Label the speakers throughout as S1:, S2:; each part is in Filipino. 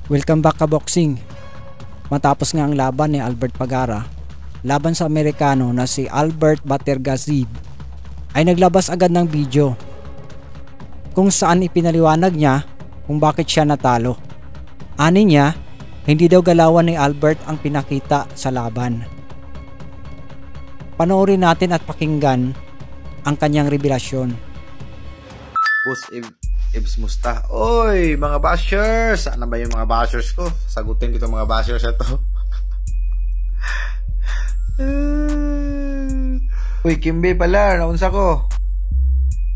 S1: Welcome back ka boxing. Matapos nga ang laban ni Albert Pagara laban sa Amerikano na si Albert Batergazid, ay naglabas agad ng video kung saan ipinaliwanag niya kung bakit siya natalo. Ani niya, hindi daw galawan ni Albert ang pinakita sa laban. Panoorin natin at pakinggan ang kanyang revelasyon.
S2: Boss Ibs musta? Oy, mga bashers! Saan na ba yung mga bashers ko? Sagutin ko itong mga bashers na to. Uy, Kimbe pala, naunsa ko.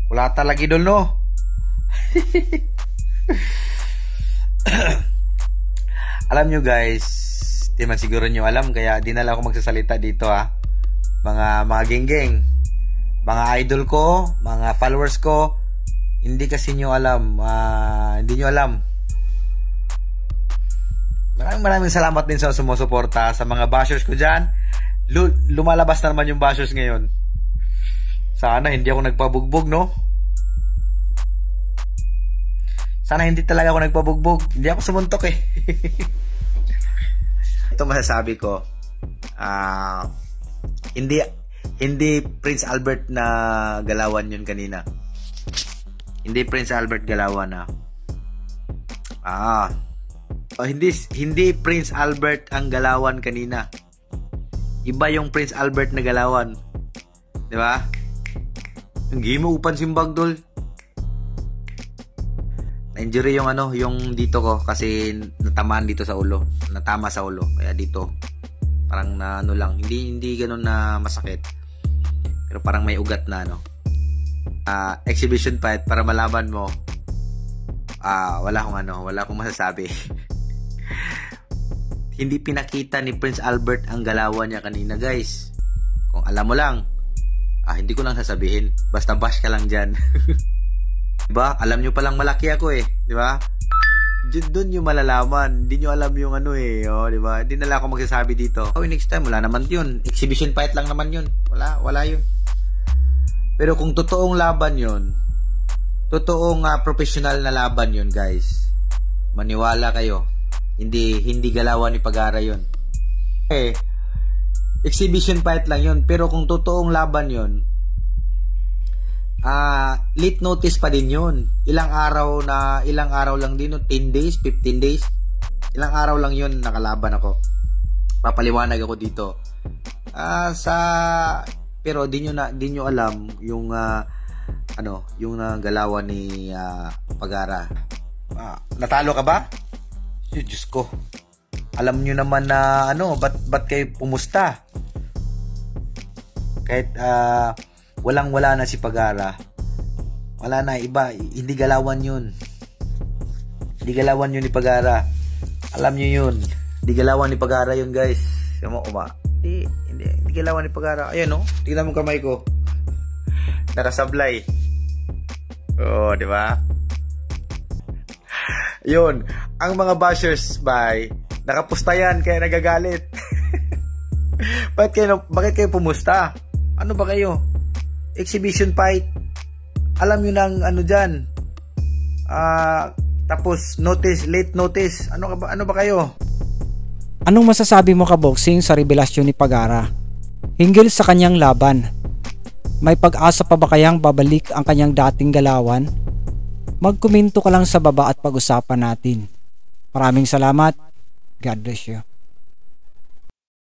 S2: Wala talagi doon, no? Alam nyo guys, di man siguro nyo alam, kaya di na lang ako magsasalita dito ha. Mga genggeng, mga idol ko, mga followers ko, hindi kasi nyo alam, hindi nyo alam. Maraming salamat din sa sumusuporta sa mga bashers ko dyan. Lumalabas na naman yung bashers ngayon. Sana hindi ako nagpabugbog, no? Sana hindi talaga ako nagpabugbog. Hindi ako sumuntok eh. Ito masasabi ko, hindi Prince Albert na galawan yun kanina. Hindi Prince Albert galawan na. Hindi Prince Albert ang galawan kanina. Iba yung Prince Albert na galawan. 'Di ba? Ang gimo upan simbag dol. Na-injury yung yung dito ko kasi natamaan dito sa ulo. Natama sa ulo. Kaya dito parang na lang. Hindi ganoon na masakit. Pero parang may ugat na exhibition fight para malaman mo. Wala akong masasabi. Hindi pinakita ni Prince Albert ang galawan niya kanina, guys. Kung alam mo lang, hindi ko lang sasabihin. Basta bash ka lang dyan. Diba? Alam nyo palang malaki ako eh. Diba? Doon nyo malalaman. Hindi nyo alam yung diba? Hindi na lang ako magsasabi dito. Next time, wala naman yun. Exhibition fight lang naman yun. Wala yun. Pero kung totoong laban yun, totoong professional na laban yun, guys, maniwala kayo, hindi galawan ni Pagara yun. Exhibition fight lang yun. Pero kung totoong laban yun, late notice pa din yun. Ilang araw lang din yun, 10 days, 15 days. Ilang araw lang yun nakalaban ako. Papaliwanag ako dito. Pero di nyo alam yung yung galawan ni Pagara. Natalo ka ba? Diyos ko. Alam nyo naman na ba't kayo pumusta? Kahit wala na si Pagara. Wala na, iba, hindi galawan yun. Hindi galawan yun ni Pagara. Alam nyo yun. Hindi galawan ni Pagara yun, guys. Hindi galawan ni Pagara. Ayan tingnan mo kamay ko. Nakasablay. Di ba? Yun, ang mga bashers nakapusta yan kaya nagagalit. Bakit kayo pumusta? Ano ba kayo? Exhibition fight. Alam nyo nang dyan. Tapos late notice. Ano ba kayo?
S1: Anong masasabi mo ka boxing sa revelasyon ni Pagara hinggil sa kanyang laban? May pag-asa pa ba kayang babalik ang kanyang dating galawan? Magkomento ka lang sa baba at pag-usapan natin. Maraming salamat. God bless you.